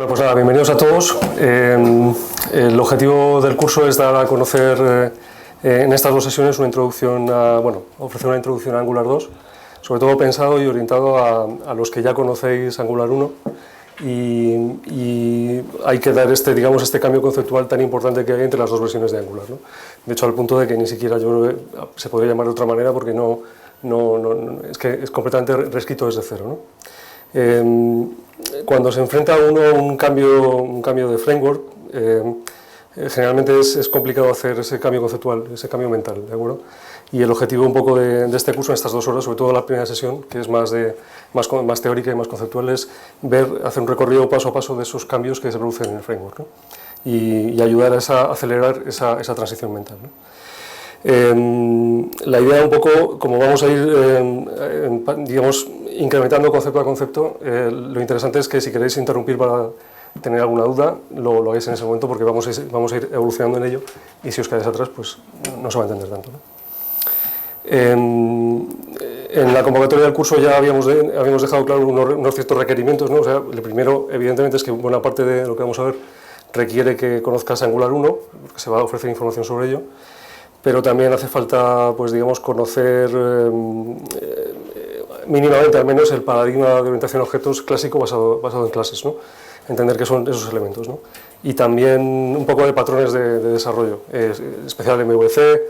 Bueno, pues nada, bienvenidos a todos. El objetivo del curso es dar a conocer en estas dos sesiones una introducción ofrecer una introducción a Angular 2, sobre todo pensado y orientado a los que ya conocéis Angular 1 y hay que dar este cambio conceptual tan importante que hay entre las dos versiones de Angular, ¿no? De hecho, al punto de que ni siquiera yo creo que se podría llamar de otra manera porque es que es completamente reescrito desde cero, ¿no? Cuando se enfrenta uno a un cambio de framework, generalmente es complicado hacer ese cambio conceptual, ese cambio mental, ¿de acuerdo? Y el objetivo un poco de este curso, en estas 2 horas, sobre todo la primera sesión, que es más teórica y más conceptual, es hacer un recorrido paso a paso de esos cambios que se producen en el framework, ¿no? Y ayudar a acelerar esa transición mental, ¿no? La idea un poco, como vamos a ir, incrementando concepto a concepto, lo interesante es que si queréis interrumpir para tener alguna duda, lo hagáis en ese momento porque vamos a ir evolucionando en ello y si os quedáis atrás, pues no se va a entender tanto, ¿no? En la convocatoria del curso ya habíamos dejado claro unos ciertos requerimientos, ¿no? O sea, el primero, evidentemente, es que buena parte de lo que vamos a ver requiere que conozcas Angular 1, porque se va a ofrecer información sobre ello, pero también hace falta, pues digamos, conocer mínimamente al menos el paradigma de orientación a objetos clásico basado en clases, ¿no? Entender qué son esos elementos, ¿no? Y también un poco de patrones de desarrollo, especial MVC,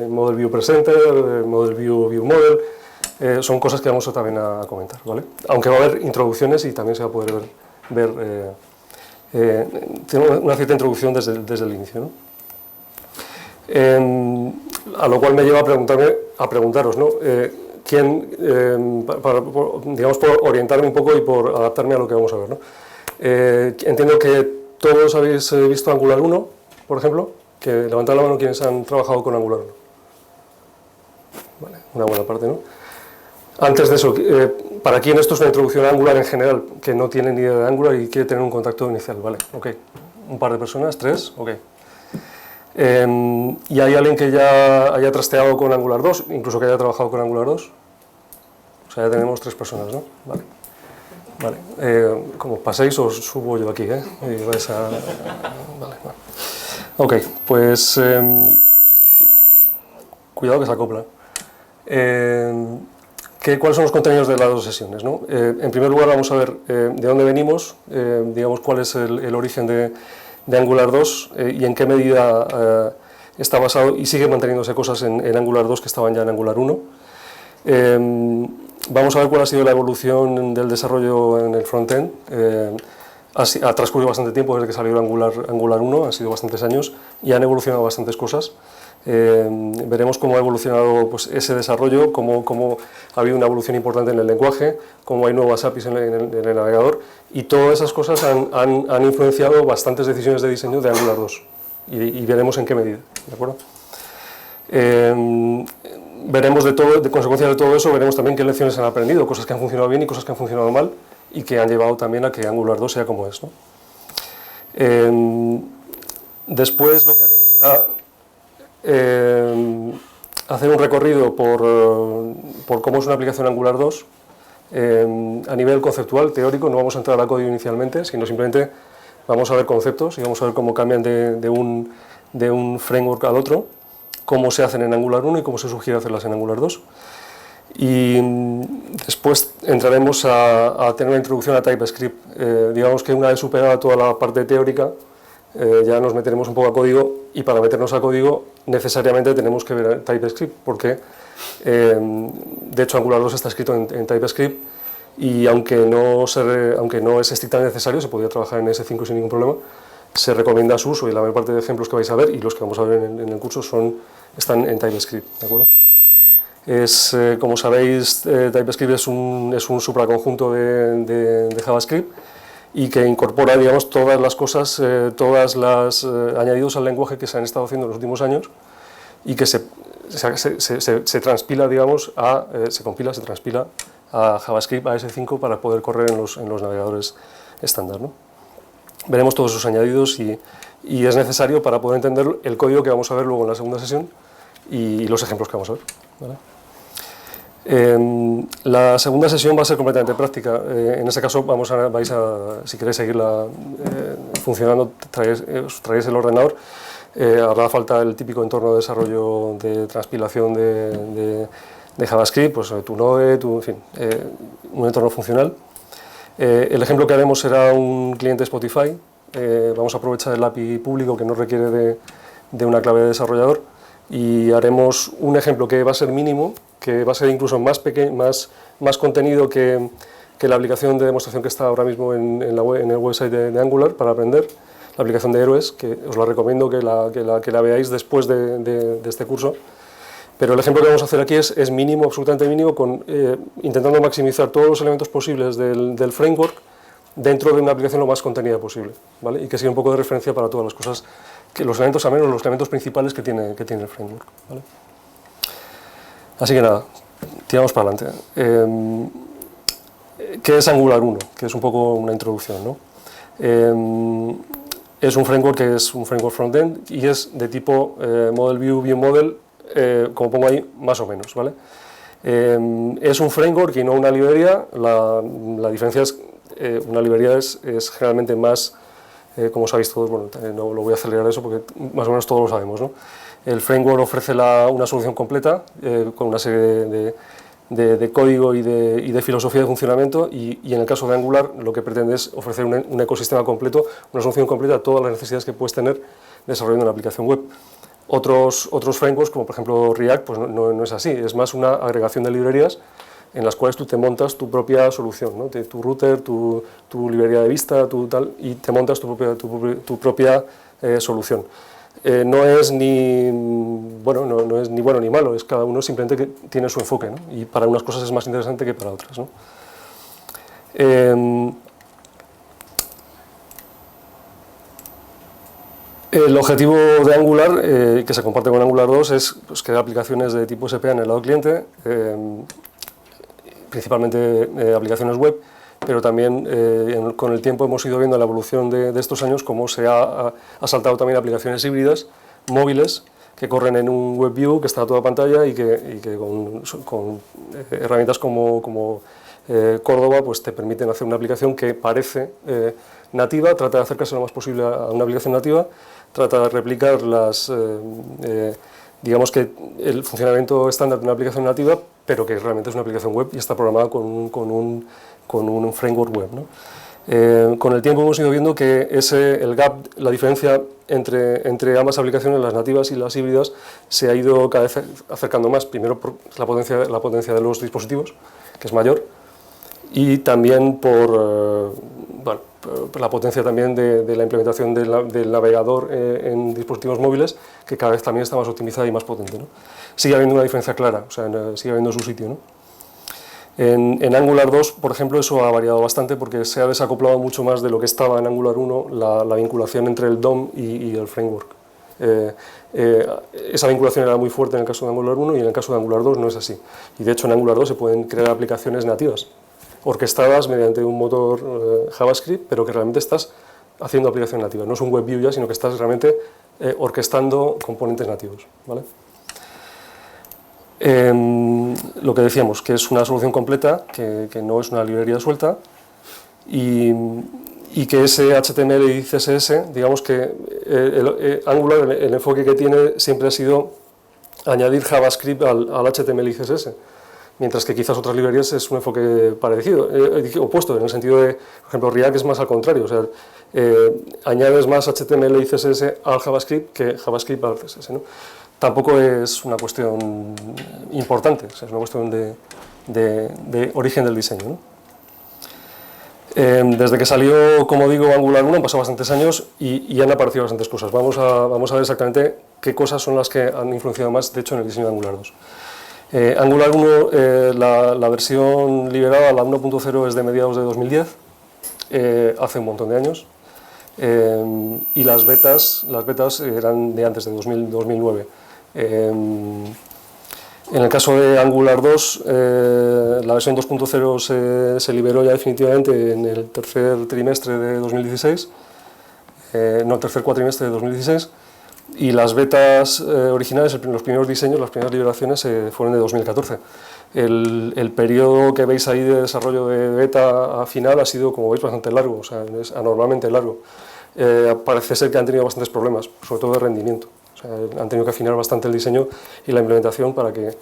Model View Presenter, Model View Model, son cosas que vamos también a comentar, ¿vale? Aunque va a haber introducciones y también se va a poder ver una cierta introducción desde el inicio, ¿no? A lo cual me lleva a preguntaros, ¿no? Por orientarme un poco y por adaptarme a lo que vamos a ver, ¿no? Entiendo que todos habéis visto Angular 1, por ejemplo, que levantad la mano quienes han trabajado con Angular 1. Vale, una buena parte, ¿no? Antes de eso, para quien esto es una introducción a Angular en general, que no tiene ni idea de Angular y quiere tener un contacto inicial, ¿vale? Ok. Un par de personas, 3, ok. ¿Y hay alguien que ya haya trasteado con Angular 2, incluso que haya trabajado con Angular 2? O sea, ya tenemos 3 personas, ¿no? Vale. Vale. Como paséis, os subo yo aquí, ¿eh? Y vais a... Vale. Ok, pues... cuidado que se acopla. ¿Cuáles son los contenidos de las 2 sesiones, ¿no? En primer lugar, vamos a ver de dónde venimos, digamos, cuál es el origen de Angular 2 y en qué medida está basado y sigue manteniéndose cosas en Angular 2 que estaban ya en Angular 1. Vamos a ver cuál ha sido la evolución del desarrollo en el frontend. Ha transcurrido bastante tiempo desde que salió Angular 1, han sido bastantes años y han evolucionado bastantes cosas. Veremos cómo ha evolucionado, pues, ese desarrollo, cómo ha habido una evolución importante en el lenguaje, cómo hay nuevas APIs en el navegador y todas esas cosas han influenciado bastantes decisiones de diseño de Angular 2 y veremos en qué medida, ¿de acuerdo? Veremos de consecuencias de todo eso, veremos también qué lecciones han aprendido, cosas que han funcionado bien y cosas que han funcionado mal y que han llevado también a que Angular 2 sea como es, ¿no? Después lo que haremos será hacer un recorrido por cómo es una aplicación Angular 2 a nivel conceptual, teórico. No vamos a entrar a código inicialmente, sino simplemente vamos a ver conceptos y vamos a ver cómo cambian de un framework al otro, cómo se hacen en Angular 1 y cómo se sugiere hacerlas en Angular 2. Y después entraremos a tener una introducción a TypeScript. Digamos que una vez superada toda la parte teórica, ya nos meteremos un poco a código y para meternos a código necesariamente tenemos que ver TypeScript porque de hecho Angular 2 está escrito en TypeScript y aunque no es estrictamente necesario, se podría trabajar en S5 sin ningún problema, se recomienda su uso y la mayor parte de ejemplos que vais a ver y los que vamos a ver en el curso están en TypeScript, ¿de acuerdo? Como sabéis, TypeScript es un supraconjunto de JavaScript y que incorpora, digamos, todas las cosas, añadidos al lenguaje que se han estado haciendo en los últimos años y que se transpila, digamos, se transpila a JavaScript, a S5 para poder correr en los navegadores estándar, ¿no? Veremos todos esos añadidos y es necesario para poder entender el código que vamos a ver luego en la segunda sesión y los ejemplos que vamos a ver, ¿vale? La segunda sesión va a ser completamente práctica. En este caso si queréis seguirla funcionando, os traéis el ordenador. Hará falta el típico entorno de desarrollo de transpilación de JavaScript, pues tu Node, en fin, un entorno funcional. El ejemplo que haremos será un cliente Spotify. Vamos a aprovechar el API público que no requiere de una clave de desarrollador y haremos un ejemplo que va a ser mínimo, que va a ser incluso más contenido que la aplicación de demostración que está ahora mismo en el website de Angular para aprender, la aplicación de Héroes, que os la recomiendo que la veáis después de este curso. Pero el ejemplo que vamos a hacer aquí es mínimo, absolutamente mínimo, intentando maximizar todos los elementos posibles del framework dentro de una aplicación lo más contenida posible, ¿vale? Y que sea un poco de referencia para todas las cosas, los elementos principales que tiene el framework, ¿vale? Así que nada, tiramos para adelante. ¿Qué es Angular 1? Que es un poco una introducción, ¿no? Es un framework que es un framework frontend y es de tipo Model View, View Model, como pongo ahí, más o menos, ¿vale? Es un framework y no una librería. La diferencia es una librería es generalmente más, como sabéis todos, bueno, no lo voy a acelerar eso porque más o menos todos lo sabemos, ¿no? El framework ofrece una solución completa con una serie de código y de filosofía de funcionamiento y en el caso de Angular lo que pretende es ofrecer un ecosistema completo, una solución completa a todas las necesidades que puedes tener desarrollando una aplicación web. Otros frameworks, como por ejemplo React, pues no es así, es más una agregación de librerías en las cuales tú te montas tu propia solución, ¿no? Tu router, tu librería de vista, y te montas tu propia solución. No es ni bueno ni malo, es cada uno simplemente que tiene su enfoque, ¿no? Y para unas cosas es más interesante que para otras, ¿no? El objetivo de Angular, que se comparte con Angular 2, es pues, crear aplicaciones de tipo SPA en el lado cliente, principalmente aplicaciones web, pero también con el tiempo hemos ido viendo la evolución de estos años cómo se ha saltado también aplicaciones híbridas, móviles, que corren en un WebView que está a toda pantalla y que con herramientas como Córdoba pues te permiten hacer una aplicación que parece nativa, trata de acercarse lo más posible a una aplicación nativa, trata de replicar digamos que el funcionamiento estándar de una aplicación nativa, pero que realmente es una aplicación web y está programada con un framework web, ¿no? Con el tiempo hemos ido viendo que el gap, la diferencia entre ambas aplicaciones, las nativas y las híbridas, se ha ido cada vez acercando más. Primero por la potencia de los dispositivos, que es mayor, y también por la potencia también de la implementación del navegador en dispositivos móviles, que cada vez también está más optimizada y más potente, ¿no? Sigue habiendo una diferencia clara, o sea, sigue habiendo su sitio, ¿no? En Angular 2, por ejemplo, eso ha variado bastante porque se ha desacoplado mucho más de lo que estaba en Angular 1 la vinculación entre el DOM y el framework. Esa vinculación era muy fuerte en el caso de Angular 1 y en el caso de Angular 2 no es así. Y de hecho en Angular 2 se pueden crear aplicaciones nativas, orquestadas mediante un motor JavaScript, pero que realmente estás haciendo aplicación nativa. No es un WebView ya, sino que estás realmente orquestando componentes nativos, ¿vale? Lo que decíamos, que es una solución completa, que no es una librería suelta, y que ese HTML y CSS, digamos que Angular, el enfoque que tiene siempre ha sido añadir JavaScript al HTML y CSS, mientras que quizás otras librerías es un enfoque parecido, opuesto, en el sentido de, por ejemplo, React es más al contrario, o sea, añades más HTML y CSS al JavaScript que JavaScript al CSS, ¿no? Tampoco es una cuestión importante, o sea, es una cuestión de origen del diseño, ¿no? Desde que salió, como digo, Angular 1 han pasado bastantes años y han aparecido bastantes cosas. Vamos a ver exactamente qué cosas son las que han influenciado más, de hecho, en el diseño de Angular 2. Angular 1, la versión liberada, la 1.0, es de mediados de 2010, hace un montón de años, y las betas eran de antes, de 2009. En el caso de Angular 2, la versión 2.0 se liberó ya definitivamente en el tercer trimestre de 2016, no, el tercer cuatrimestre de 2016, Y las betas originales, los primeros diseños, las primeras liberaciones fueron de 2014. El periodo que veis ahí de desarrollo de beta a final ha sido, como veis, bastante largo, o sea, es anormalmente largo. Parece ser que han tenido bastantes problemas, sobre todo de rendimiento. O sea, han tenido que afinar bastante el diseño y la implementación para que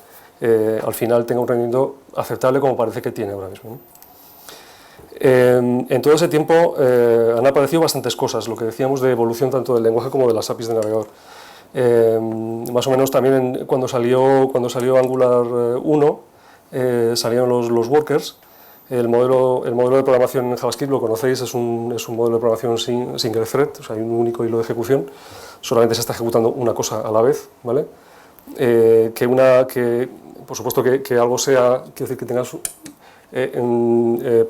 al final tenga un rendimiento aceptable como parece que tiene ahora mismo, ¿no? En todo ese tiempo han aparecido bastantes cosas, lo que decíamos de evolución tanto del lenguaje como de las APIs de navegador. Más o menos también cuando salió Angular 1 salieron los workers. El modelo de programación en JavaScript, lo conocéis, es un modelo de programación single thread, o sea, hay un único hilo de ejecución, solamente se está ejecutando una cosa a la vez, ¿vale? Por supuesto que algo sea, quiero decir que tengas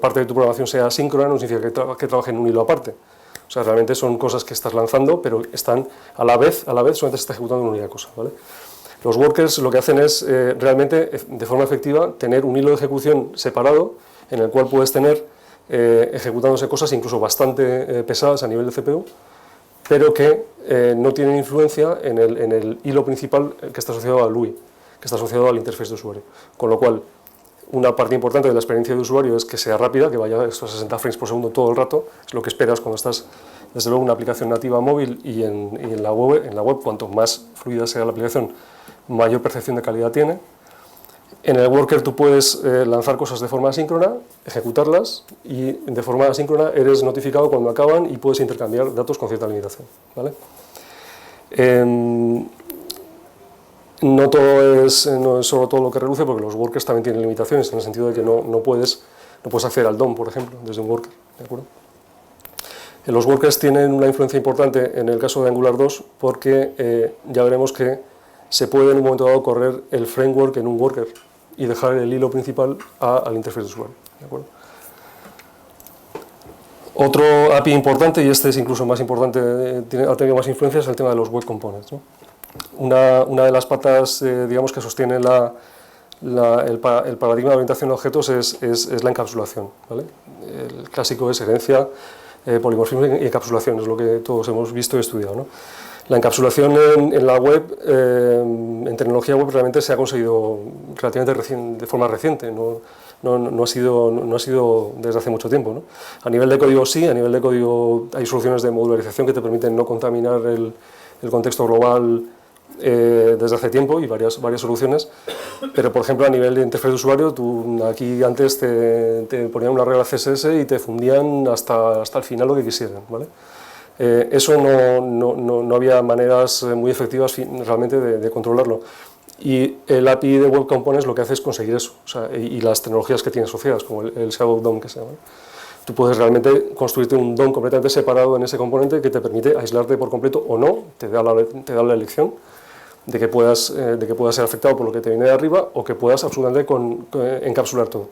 parte de tu programación sea asíncrona, no significa que trabaje en un hilo aparte. O sea, realmente son cosas que estás lanzando, pero están a la vez solamente se está ejecutando una única cosa, ¿vale? Los workers lo que hacen es realmente, de forma efectiva, tener un hilo de ejecución separado en el cual puedes tener ejecutándose cosas incluso bastante pesadas a nivel de CPU, pero que no tienen influencia en el hilo principal que está asociado al UI, que está asociado al interface de usuario. Con lo cual, una parte importante de la experiencia de usuario es que sea rápida, que vaya a estos 60 frames por segundo todo el rato, es lo que esperas cuando estás, desde luego, en una aplicación nativa móvil y en la web, cuanto más fluida sea la aplicación, mayor percepción de calidad tiene. En el worker tú puedes lanzar cosas de forma asíncrona, ejecutarlas, y de forma asíncrona eres notificado cuando acaban y puedes intercambiar datos con cierta limitación, ¿vale? No es solo todo lo que reluce, porque los workers también tienen limitaciones, en el sentido de que no puedes acceder al DOM, por ejemplo, desde un worker, ¿de acuerdo? Los workers tienen una influencia importante en el caso de Angular 2, porque ya veremos que se puede en un momento dado correr el framework en un worker y dejar el hilo principal al interface de usuario, ¿de acuerdo? Otro API importante, y este es incluso más importante, ha tenido más influencia, es el tema de los web components, ¿no? Una de las patas, digamos, que sostiene el paradigma de orientación a objetos es la encapsulación, ¿vale? El clásico es herencia, polimorfismo y encapsulación, es lo que todos hemos visto y estudiado, ¿no? La encapsulación en la web, en tecnología web, realmente se ha conseguido relativamente de forma reciente, no ha sido desde hace mucho tiempo, ¿no? A nivel de código sí, a nivel de código hay soluciones de modularización que te permiten no contaminar el contexto global desde hace tiempo, y varias soluciones, pero por ejemplo a nivel de interfaz de usuario, tú aquí antes te ponían una regla CSS y te fundían hasta el final lo que quisieran, ¿vale? Eso no había maneras muy efectivas realmente de controlarlo, y el API de Web Components lo que hace es conseguir eso, o sea, y las tecnologías que tiene asociadas, como el Shadow DOM que se llama. Tú puedes realmente construirte un DOM completamente separado en ese componente que te permite aislarte por completo o no, te da la elección de que puedas ser afectado por lo que te viene de arriba, o que puedas absolutamente encapsular todo.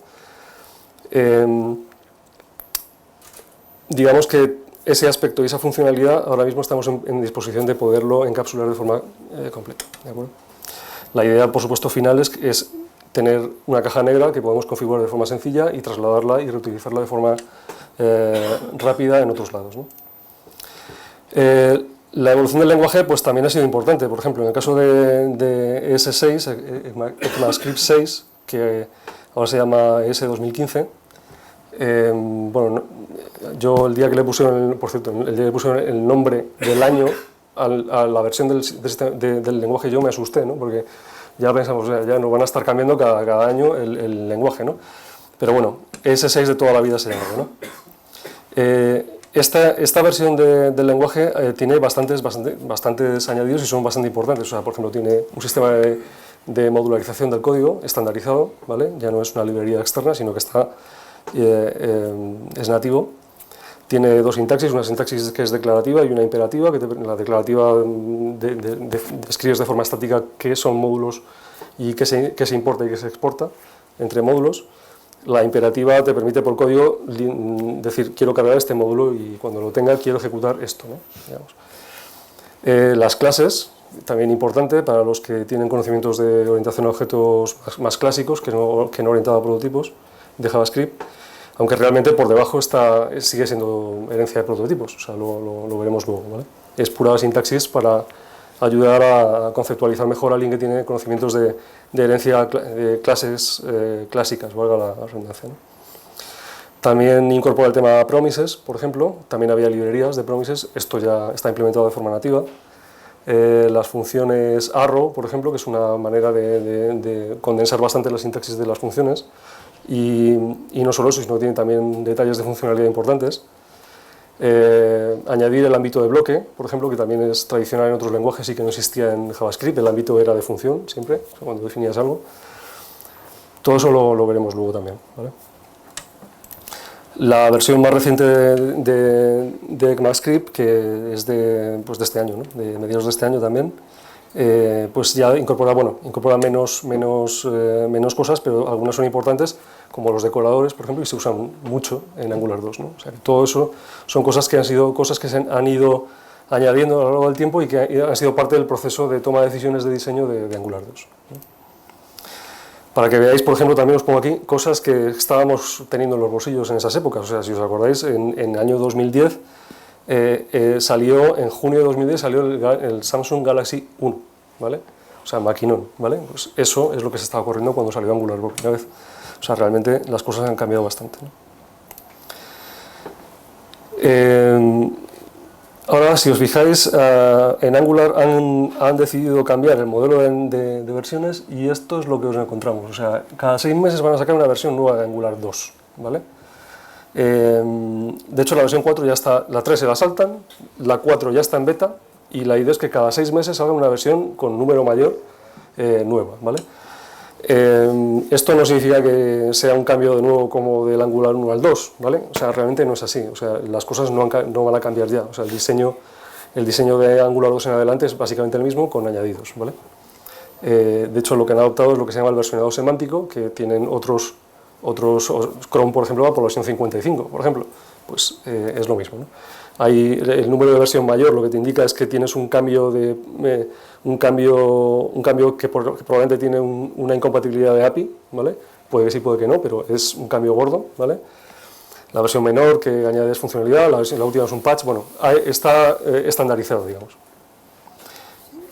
Digamos que ese aspecto y esa funcionalidad ahora mismo estamos en disposición de poderlo encapsular de forma completa, ¿de acuerdo? La idea, por supuesto, final es tener una caja negra que podemos configurar de forma sencilla y trasladarla y reutilizarla de forma rápida en otros lados, ¿no? La evolución del lenguaje pues también ha sido importante. Por ejemplo, en el caso de ES6, ECMAScript 6, que ahora se llama ES 2015, bueno, yo el día que le pusieron, por cierto, el día que le pusieron el nombre del año a la versión del lenguaje, yo me asusté, ¿no? Porque ya pensamos, ya nos van a estar cambiando cada año el lenguaje, ¿no? Pero bueno, ES6 de toda la vida se llama, ¿no? Esta versión del lenguaje tiene bastantes añadidos y son bastante importantes. O sea, por ejemplo, tiene un sistema de modularización del código estandarizado, ¿vale? Ya no es una librería externa, sino que es nativo. Tiene dos sintaxis, una sintaxis que es declarativa y una imperativa. La declarativa describes de forma estática qué son módulos y qué se importa y qué se exporta entre módulos. La imperativa te permite por código decir quiero cargar este módulo y cuando lo tenga quiero ejecutar esto, ¿no? Digamos. Las clases, también importante para los que tienen conocimientos de orientación a objetos más clásicos que no orientado a prototipos de JavaScript, aunque realmente por debajo sigue siendo herencia de prototipos, o sea, lo veremos luego, ¿vale? Es pura sintaxis para ayudar a conceptualizar mejor a alguien que tiene conocimientos de herencia de clases clásicas, valga la redundancia, ¿no? También incorpora el tema Promises, por ejemplo, también había librerías de Promises, esto ya está implementado de forma nativa. Las funciones arrow, por ejemplo, que es una manera de condensar bastante la sintaxis de las funciones, y no solo eso, sino que tiene también detalles de funcionalidad importantes. Añadir el ámbito de bloque, por ejemplo, que también es tradicional en otros lenguajes y que no existía en JavaScript, el ámbito era de función siempre, o sea, cuando definías algo. Todo eso lo veremos luego también, ¿vale? La versión más reciente de ECMAScript, que es de este año, ¿no? De mediados de este año también, pues ya incorpora menos cosas, pero algunas son importantes, como los decoradores, por ejemplo, y se usan mucho en Angular 2, ¿no? O sea, que todo eso son cosas que se han ido añadiendo a lo largo del tiempo y que han sido parte del proceso de toma de decisiones de diseño de Angular 2, ¿no? Para que veáis, por ejemplo, también os pongo aquí cosas que estábamos teniendo en los bolsillos en esas épocas. O sea, si os acordáis, en el año 2010 salió, en junio de 2010 salió el Samsung Galaxy 1, ¿vale? O sea, maquinón, ¿vale? Pues eso es lo que se estaba ocurriendo cuando salió Angular por primera vez. O sea, realmente las cosas han cambiado bastante, ¿no? Ahora, si os fijáis, en Angular han decidido cambiar el modelo de versiones y esto es lo que os encontramos. O sea, cada 6 meses van a sacar una versión nueva de Angular 2, ¿vale? De hecho, la versión 4 ya está, la 3 se la saltan, la 4 ya está en beta y la idea es que cada 6 meses salga una versión con número mayor nueva, ¿vale? Esto no significa que sea un cambio de nuevo como del Angular 1 al 2, ¿vale? O sea, realmente no es así, o sea, las cosas no van a cambiar ya, o sea, el diseño de Angular 2 en adelante es básicamente el mismo con añadidos, ¿vale? De hecho, lo que han adoptado es lo que se llama el versionado semántico, que tienen otros Chrome, por ejemplo, va por la versión 55, por ejemplo, pues es lo mismo, ¿no? El número de versión mayor lo que te indica es que tienes un cambio que probablemente tiene una incompatibilidad de API, ¿vale? Puede que sí, puede que no, pero es un cambio gordo, ¿vale? La versión menor que añades funcionalidad, la última es un patch, bueno, está estandarizado, digamos.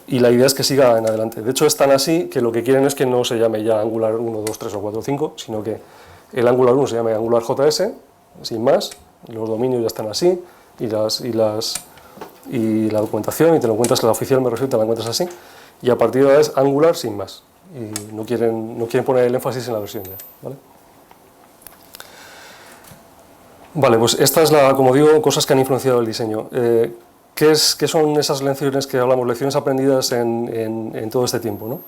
Y la idea es que siga en adelante. De hecho, es tan así que lo que quieren es que no se llame ya Angular 1, 2, 3 o 4, 5, sino que el Angular 1 se llame Angular JS, sin más, los dominios ya están así, y la documentación, y te lo encuentras, la oficial me refiero, te la encuentras así, y a partir de ahora es Angular sin más, y no quieren poner el énfasis en la versión ya, ¿vale? Vale, pues esta es como digo, cosas que han influenciado el diseño. ¿Qué son esas lecciones que hablamos, lecciones aprendidas en todo este tiempo, ¿no?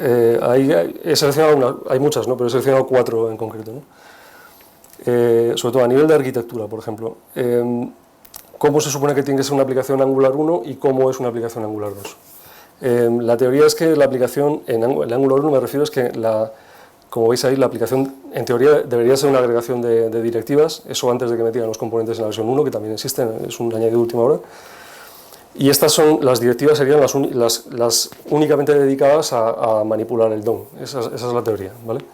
He seleccionado hay muchas, ¿no? Pero he seleccionado 4 en concreto, ¿no? Sobre todo a nivel de arquitectura, por ejemplo. ¿Cómo se supone que tiene que ser una aplicación Angular 1 y cómo es una aplicación Angular 2? La teoría es que la aplicación, el Angular 1 me refiero es que, como veis ahí, la aplicación en teoría debería ser una agregación de directivas, eso antes de que metieran los componentes en la versión 1, que también existen, es un añadido de última hora. Y estas son, las directivas serían las únicamente dedicadas a manipular el DOM, esa es la teoría, ¿vale?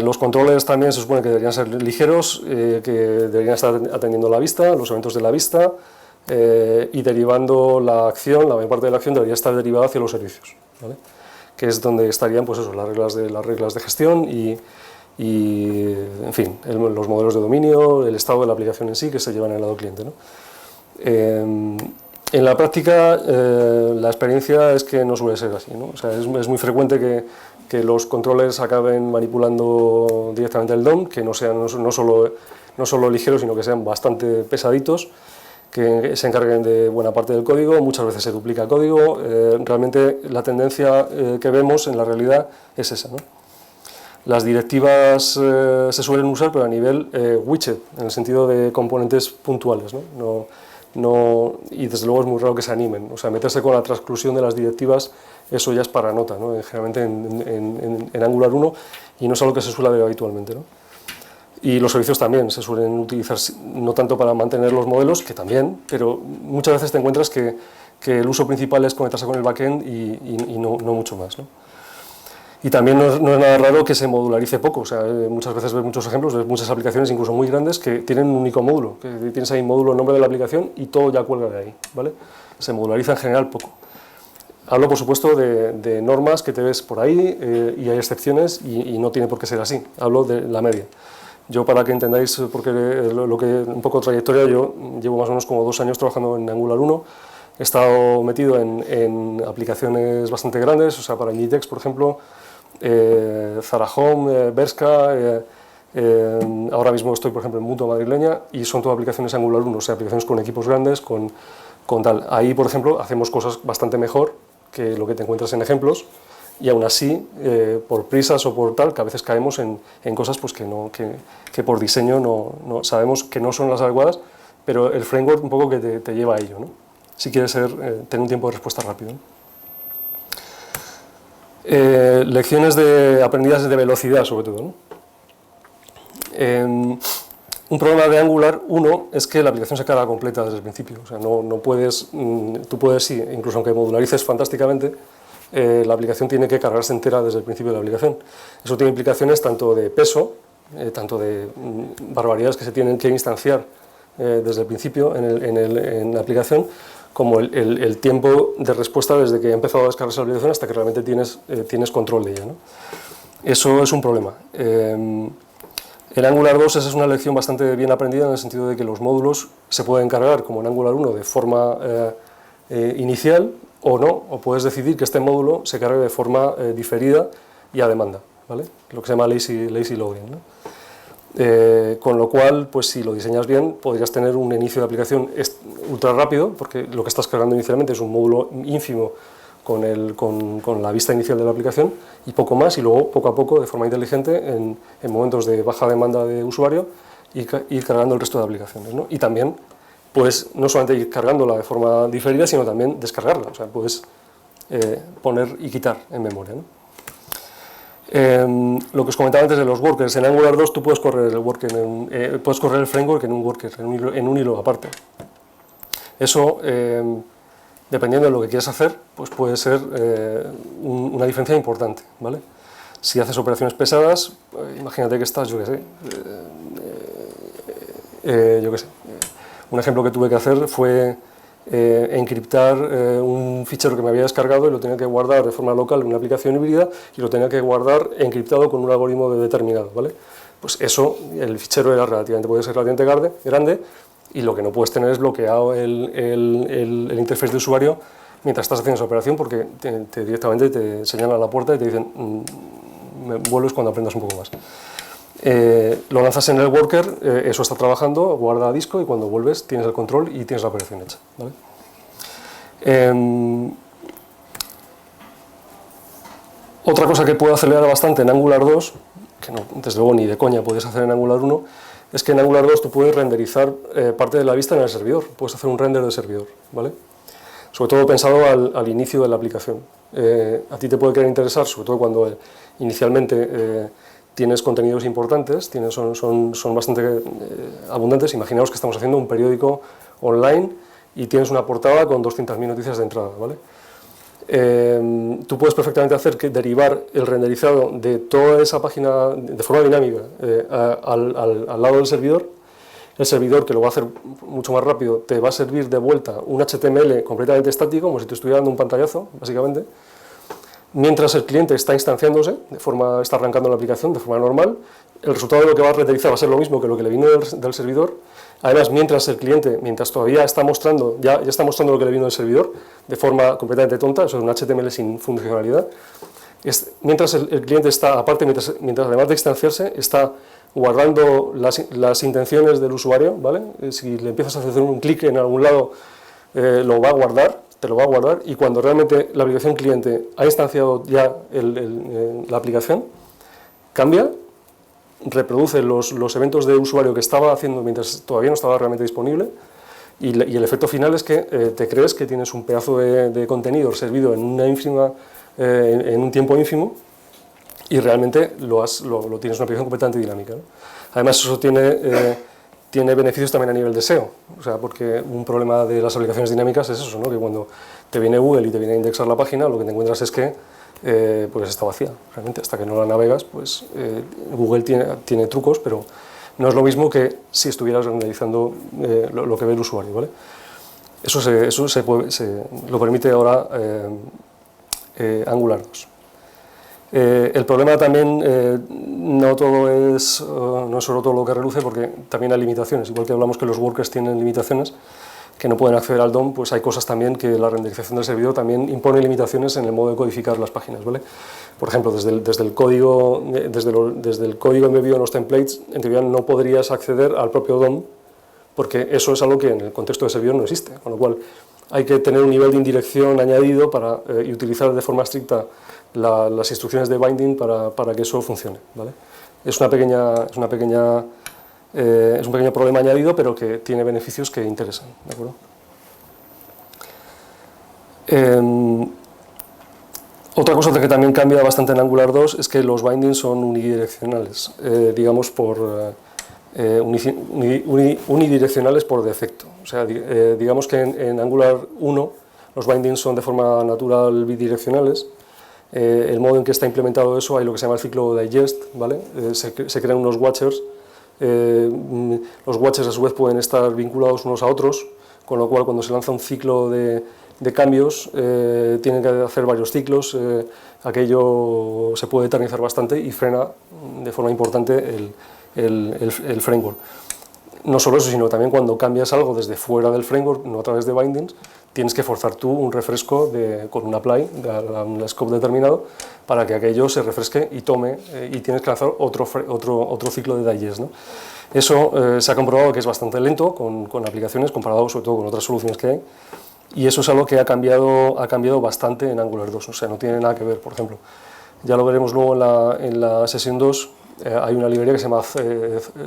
Los controles también se supone que deberían ser ligeros, que deberían estar atendiendo la vista, los eventos de la vista, y derivando la acción, la mayor parte de la acción debería estar derivada hacia los servicios, ¿vale? Que es donde estarían, pues eso, las reglas de gestión y en fin, los modelos de dominio, el estado de la aplicación en sí que se llevan en el lado cliente, ¿no? En la práctica, la experiencia es que no suele ser así, ¿no? O sea, es muy frecuente que los controles acaben manipulando directamente el DOM, que no sean no solo ligeros, sino que sean bastante pesaditos, que se encarguen de buena parte del código, muchas veces se duplica código. Realmente la tendencia que vemos en la realidad es esa, ¿no? Las directivas se suelen usar, pero a nivel widget, en el sentido de componentes puntuales, ¿no? Y desde luego es muy raro que se animen. O sea, meterse con la transclusión de las directivas, eso ya es para nota, ¿no? Generalmente en Angular 1, y no es algo que se suele ver habitualmente, ¿no? Y los servicios también se suelen utilizar, no tanto para mantener los modelos, que también, pero muchas veces te encuentras que el uso principal es conectarse con el backend y no mucho más, ¿no? Y también no es nada raro que se modularice poco, o sea, muchas veces ves muchos ejemplos, ves muchas aplicaciones, incluso muy grandes, que tienen un único módulo, que tienes ahí módulo, el nombre de la aplicación y todo ya cuelga de ahí, ¿vale? Se modulariza en general poco. Hablo, por supuesto, de normas que te ves por ahí y hay excepciones y no tiene por qué ser así. Hablo de la media. Yo, para que entendáis porque un poco trayectoria, yo llevo más o menos como 2 años trabajando en Angular 1. He estado metido en aplicaciones bastante grandes, o sea, para Inditex, por ejemplo, Zara Home, Bershka, ahora mismo estoy, por ejemplo, en Mutua madrileña y son todas aplicaciones Angular 1, o sea, aplicaciones con equipos grandes, con tal. Ahí, por ejemplo, hacemos cosas bastante mejor que lo que te encuentras en ejemplos y aún así, por prisas o por tal, que a veces caemos en cosas pues, que por diseño no sabemos que no son las adecuadas, pero el framework un poco que te lleva a ello, ¿no? Si quieres tener un tiempo de respuesta rápido, ¿no? Lecciones aprendidas de velocidad, sobre todo, ¿no? Un problema de Angular 1 es que la aplicación se carga completa desde el principio. O sea, no puedes, tú puedes, sí, incluso aunque modularices fantásticamente, la aplicación tiene que cargarse entera desde el principio de la aplicación. Eso tiene implicaciones tanto de peso, tanto de barbaridades que se tienen que instanciar desde el principio en la aplicación, como el tiempo de respuesta desde que ha empezado a descargarse la aplicación hasta que realmente tienes control de ella, ¿no? Eso es un problema. En Angular 2 esa es una lección bastante bien aprendida en el sentido de que los módulos se pueden cargar como en Angular 1 de forma inicial o no, o puedes decidir que este módulo se cargue de forma diferida y a demanda, ¿vale? Lo que se llama lazy loading, ¿no? Con lo cual, pues si lo diseñas bien, podrías tener un inicio de aplicación ultra rápido, porque lo que estás cargando inicialmente es un módulo ínfimo con la vista inicial de la aplicación y poco más, y luego poco a poco, de forma inteligente, en momentos de baja demanda de usuario, ir cargando el resto de aplicaciones, ¿no? Y también puedes no solamente ir cargándola de forma diferida, sino también descargarla, o sea, puedes poner y quitar en memoria, ¿no? Lo que os comentaba antes de los workers, en Angular 2 tú puedes correr el framework en un worker, en un hilo aparte. Eso, dependiendo de lo que quieras hacer, pues puede ser una diferencia importante, ¿vale? Si haces operaciones pesadas, imagínate que estás, yo qué sé, un ejemplo que tuve que hacer fue encriptar un fichero que me había descargado y lo tenía que guardar de forma local en una aplicación híbrida y lo tenía que guardar encriptado con un algoritmo determinado, ¿vale? Pues eso, el fichero puede ser relativamente grande y lo que no puedes tener es bloqueado el interface de usuario mientras estás haciendo esa operación, porque directamente te señalan a la puerta y te dicen vuelves cuando aprendas un poco más. Lo lanzas en el worker, eso está trabajando, guarda disco y cuando vuelves tienes el control y tienes la operación hecha, ¿vale? Otra cosa que puede acelerar bastante en Angular 2, que no, desde luego ni de coña puedes hacer en Angular 1, es que en Angular 2 tú puedes renderizar parte de la vista en el servidor, puedes hacer un render de servidor, ¿vale? Sobre todo pensado al inicio de la aplicación. A ti te puede querer interesar, sobre todo cuando inicialmente tienes contenidos importantes, son bastante abundantes. Imaginaos que estamos haciendo un periódico online y tienes una portada con 200.000 noticias de entrada, ¿vale? Tú puedes perfectamente hacer que derivar el renderizado de toda esa página de forma dinámica al lado del servidor. El servidor, que lo va a hacer mucho más rápido, te va a servir de vuelta un HTML completamente estático, como si te estuviera dando un pantallazo, básicamente, mientras el cliente está instanciándose, está arrancando la aplicación de forma normal. El resultado de lo que va a renderizar va a ser lo mismo que lo que le vino del servidor. Además, mientras el cliente, todavía está mostrando, ya está mostrando lo que le vino del servidor, de forma completamente tonta, eso es un HTML sin funcionalidad. Mientras el cliente está, aparte, mientras además de instanciarse, está guardando las intenciones del usuario, ¿vale? Si le empiezas a hacer un clic en algún lado, lo va a guardar, te lo va a guardar, y cuando realmente la aplicación cliente ha instanciado ya la aplicación, cambia, reproduce los eventos de usuario que estaba haciendo mientras todavía no estaba realmente disponible, y el efecto final es que te crees que tienes un pedazo de contenido servido en un tiempo ínfimo, y realmente lo tienes una aplicación completamente dinámica, ¿no? Además, eso tiene beneficios también a nivel de SEO, o sea, porque un problema de las aplicaciones dinámicas es eso, ¿no? Que cuando te viene Google y te viene a indexar la página, lo que te encuentras es que pues está vacía, realmente, hasta que no la navegas, pues Google tiene trucos, pero no es lo mismo que si estuvieras renderizando lo que ve el usuario, ¿vale? Eso lo permite ahora Angular 2. El problema también no es solo todo lo que reluce, porque también hay limitaciones. Igual que hablamos que los workers tienen limitaciones, que no pueden acceder al DOM, pues hay cosas también que la renderización del servidor también impone limitaciones en el modo de codificar las páginas, ¿vale? Por ejemplo, desde el código embebido en los templates, en teoría no podrías acceder al propio DOM, porque eso es algo que en el contexto de servidor no existe, con lo cual hay que tener un nivel de indirección añadido y utilizar de forma estricta las instrucciones de binding para que eso funcione, ¿vale? Es un pequeño problema añadido, pero que tiene beneficios que interesan, ¿de acuerdo? Otra cosa que también cambia bastante en Angular 2 es que los bindings son unidireccionales, digamos unidireccionales por defecto. O sea, digamos que en Angular 1 los bindings son de forma natural bidireccionales. El modo en que está implementado eso, hay lo que se llama el ciclo digest, ¿vale? Se crean unos watchers. Los watchers a su vez pueden estar vinculados unos a otros, con lo cual cuando se lanza un ciclo de cambios tienen que hacer varios ciclos. Aquello se puede eternizar bastante y frena de forma importante el framework. No solo eso, sino también cuando cambias algo desde fuera del framework, no a través de bindings, tienes que forzar tú un refresco con un apply, un scope determinado, para que aquello se refresque y tome, y tienes que lanzar otro ciclo de digest, ¿no? Eso se ha comprobado que es bastante lento con aplicaciones, comparado sobre todo con otras soluciones que hay, y eso es algo que ha cambiado bastante en Angular 2, o sea, no tiene nada que ver, por ejemplo. Ya lo veremos luego en la sesión 2, hay una librería que se llama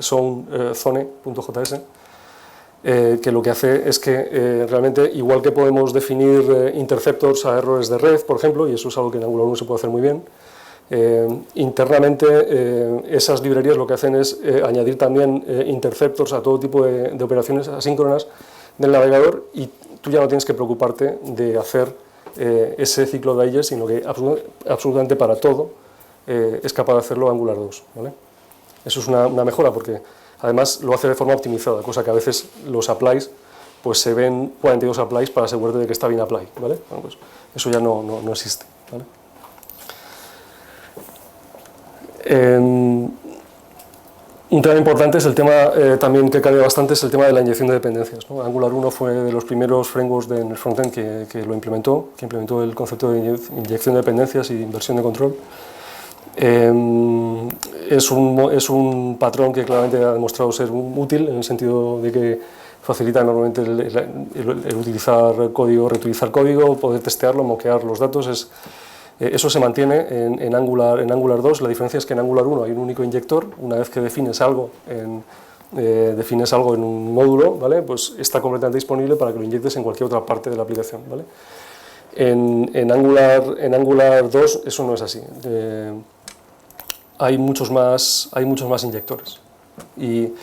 zone.js, que lo que hace es que realmente, igual que podemos definir interceptors a errores de red, por ejemplo, y eso es algo que en Angular 1 se puede hacer muy bien, internamente esas librerías lo que hacen es añadir también interceptors a todo tipo de operaciones asíncronas del navegador, y tú ya no tienes que preocuparte de hacer ese ciclo digest, sino que absolutamente para todo es capaz de hacerlo Angular 2, ¿vale? Eso es una mejora, porque además lo hace de forma optimizada, cosa que a veces los applies, pues se ven 42 applies para asegurarte de que está bien apply, ¿vale? Bueno, pues eso ya no existe, ¿vale? Un tema importante es el tema también que cambia bastante, es el tema de la inyección de dependencias, ¿no? Angular 1 fue de los primeros frameworks en el frontend que implementó el concepto de inyección de dependencias y inversión de control. Es un patrón que claramente ha demostrado ser útil, en el sentido de que facilita enormemente el utilizar código, reutilizar código, poder testearlo, moquear los datos. Eso se mantiene en Angular 2. La diferencia es que en Angular 1 hay un único inyector. Una vez que defines algo en un módulo, ¿vale? Pues está completamente disponible para que lo inyectes en cualquier otra parte de la aplicación, ¿vale? En Angular 2 eso no es así. Hay muchos más inyectores, y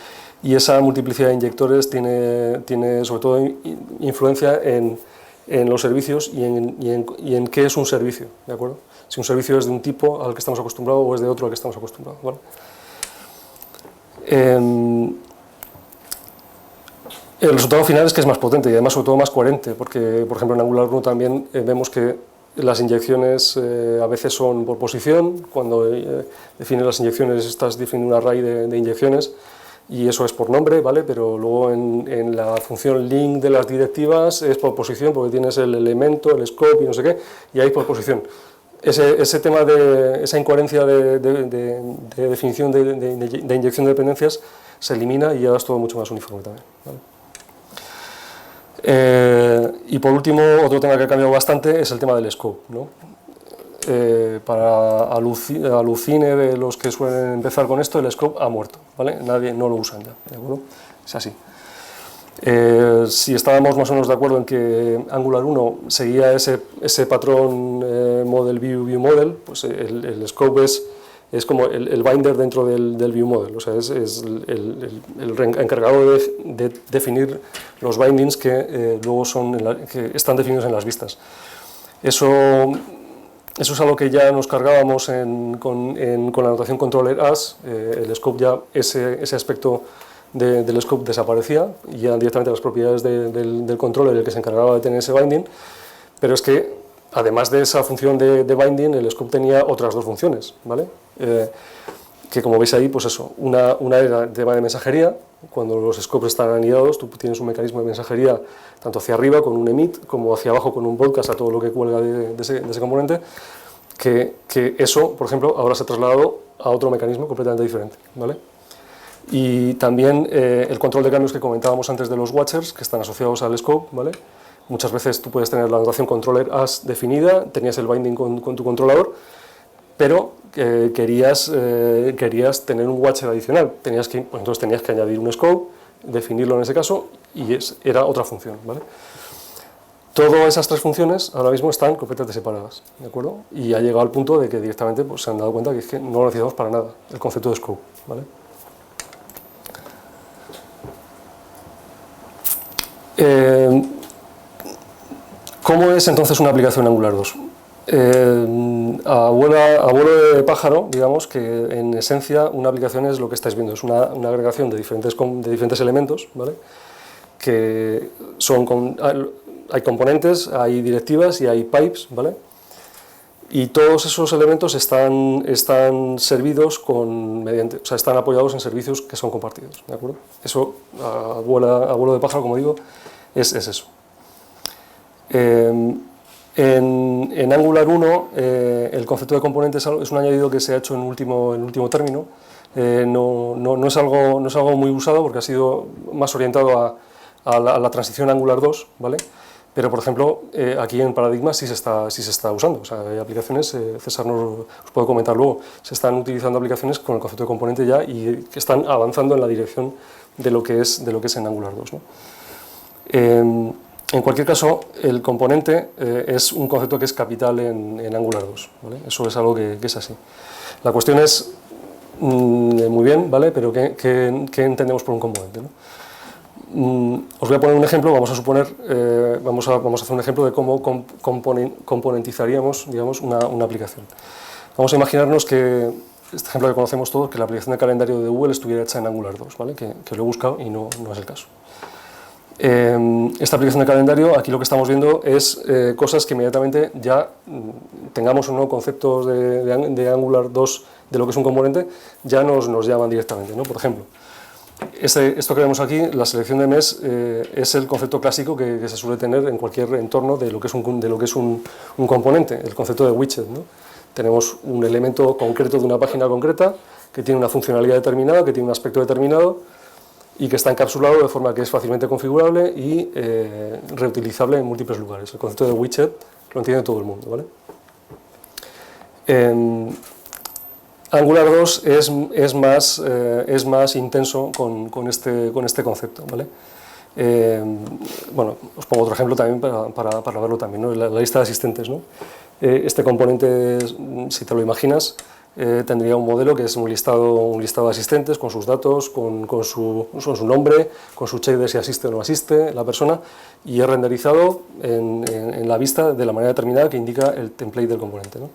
esa multiplicidad de inyectores tiene sobre todo influencia en los servicios y en qué es un servicio, ¿de acuerdo? Si un servicio es de un tipo al que estamos acostumbrados o es de otro al que estamos acostumbrados, ¿vale? El resultado final es que es más potente y además sobre todo más coherente, porque por ejemplo en Angular 1 también vemos que las inyecciones a veces son por posición. Cuando defines las inyecciones estás definiendo un array de inyecciones, y eso es por nombre, ¿vale? Pero luego en la función link de las directivas es por posición, porque tienes el elemento, el scope y no sé qué, y ahí por posición. Ese tema esa incoherencia de definición de inyección de dependencias se elimina y ya das todo mucho más uniforme también, ¿vale? Y por último, otro tema que ha cambiado bastante es el tema del scope, ¿no? Para alucine de los que suelen empezar con esto, el scope ha muerto, ¿vale? No lo usan ya, ¿de acuerdo? Es así. Si estábamos más o menos de acuerdo en que Angular 1 seguía ese patrón model view model, pues el scope es como el binder dentro del view model, o sea, es el encargado de definir los bindings que luego que están definidos en las vistas. Eso Eso es algo que ya nos cargábamos con la notación controller as. El scope ya, ese aspecto del scope desaparecía y eran directamente las propiedades del controller el que se encargaba de tener ese binding, pero es que además de esa función de binding, el scope tenía otras dos funciones, ¿vale? Que como veis ahí, pues eso, una era el tema de mensajería. Cuando los scopes están anidados, tú tienes un mecanismo de mensajería tanto hacia arriba con un emit como hacia abajo con un broadcast a todo lo que cuelga de ese componente, que eso, por ejemplo, ahora se ha trasladado a otro mecanismo completamente diferente, ¿vale? Y también el control de cambios que comentábamos antes de los watchers, que están asociados al scope, ¿vale? Muchas veces tú puedes tener la notación controller as definida, tenías el binding con tu controlador, pero querías tener un watcher adicional, pues entonces tenías que añadir un scope, definirlo en ese caso, y era otra función, ¿vale? Todas esas tres funciones ahora mismo están completamente separadas, ¿de acuerdo? Y ha llegado al punto de que directamente pues, se han dado cuenta que es que no lo necesitamos para nada, el concepto de scope, ¿vale? ¿Cómo es entonces una aplicación Angular 2? A vuelo de pájaro, digamos que en esencia una aplicación es lo que estáis viendo, es una agregación de diferentes elementos, ¿vale? Que hay componentes, hay directivas y hay pipes, ¿vale? Y todos esos elementos están servidos o sea, están apoyados en servicios que son compartidos, ¿de acuerdo? Eso, a vuelo de pájaro, como digo, es eso. En Angular 1 el concepto de componentes es un añadido que se ha hecho en último término. No es algo muy usado porque ha sido más orientado a la transición Angular 2, ¿vale? Pero, por ejemplo, aquí en Paradigma sí se está usando. O sea, hay aplicaciones, César os puede comentar luego, se están utilizando aplicaciones con el concepto de componente ya y que están avanzando en la dirección de lo que es en Angular 2, ¿no? En cualquier caso, el componente es un concepto que es capital en Angular 2, ¿vale? Eso es algo que es así. La cuestión es, muy bien, ¿vale? Pero ¿qué entendemos por un componente, ¿no? Os voy a poner un ejemplo, vamos a hacer un ejemplo de cómo componentizaríamos, digamos, una aplicación. Vamos a imaginarnos que, este ejemplo que conocemos todos, que la aplicación de calendario de Google estuviera hecha en Angular 2, ¿vale? Que lo he buscado y no es el caso. Esta aplicación de calendario, aquí lo que estamos viendo es cosas que inmediatamente ya tengamos o no conceptos de Angular 2 de lo que es un componente, ya nos llaman directamente, ¿no? Por ejemplo, esto que vemos aquí, la selección de mes, es el concepto clásico que se suele tener en cualquier entorno de lo que es un componente, el concepto de widget, ¿no? Tenemos un elemento concreto de una página concreta que tiene una funcionalidad determinada, que tiene un aspecto determinado y que está encapsulado de forma que es fácilmente configurable y reutilizable en múltiples lugares. El concepto de widget lo entiende todo el mundo, ¿vale? Angular 2 es más intenso con este concepto, ¿vale? Bueno, os pongo otro ejemplo también para verlo también, ¿no? La lista de asistentes, ¿no? Este componente, si te lo imaginas, tendría un modelo que es un listado de asistentes con sus datos, con su nombre, con su check de si asiste o no asiste la persona, y es renderizado en la vista de la manera determinada que indica el template del componente, ¿no?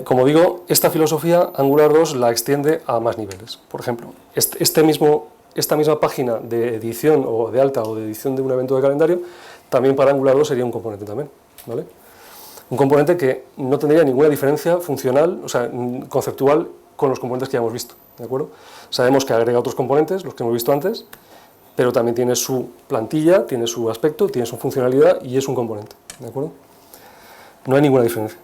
Como digo, esta filosofía Angular 2 la extiende a más niveles. Por ejemplo, esta misma página de edición o de alta o de edición de un evento de calendario, también para Angular 2 sería un componente también, ¿vale? Un componente que no tendría ninguna diferencia funcional, o sea, conceptual, con los componentes que ya hemos visto, ¿de acuerdo? Sabemos que agrega otros componentes, los que hemos visto antes, pero también tiene su plantilla, tiene su aspecto, tiene su funcionalidad y es un componente, ¿de acuerdo? No hay ninguna diferencia.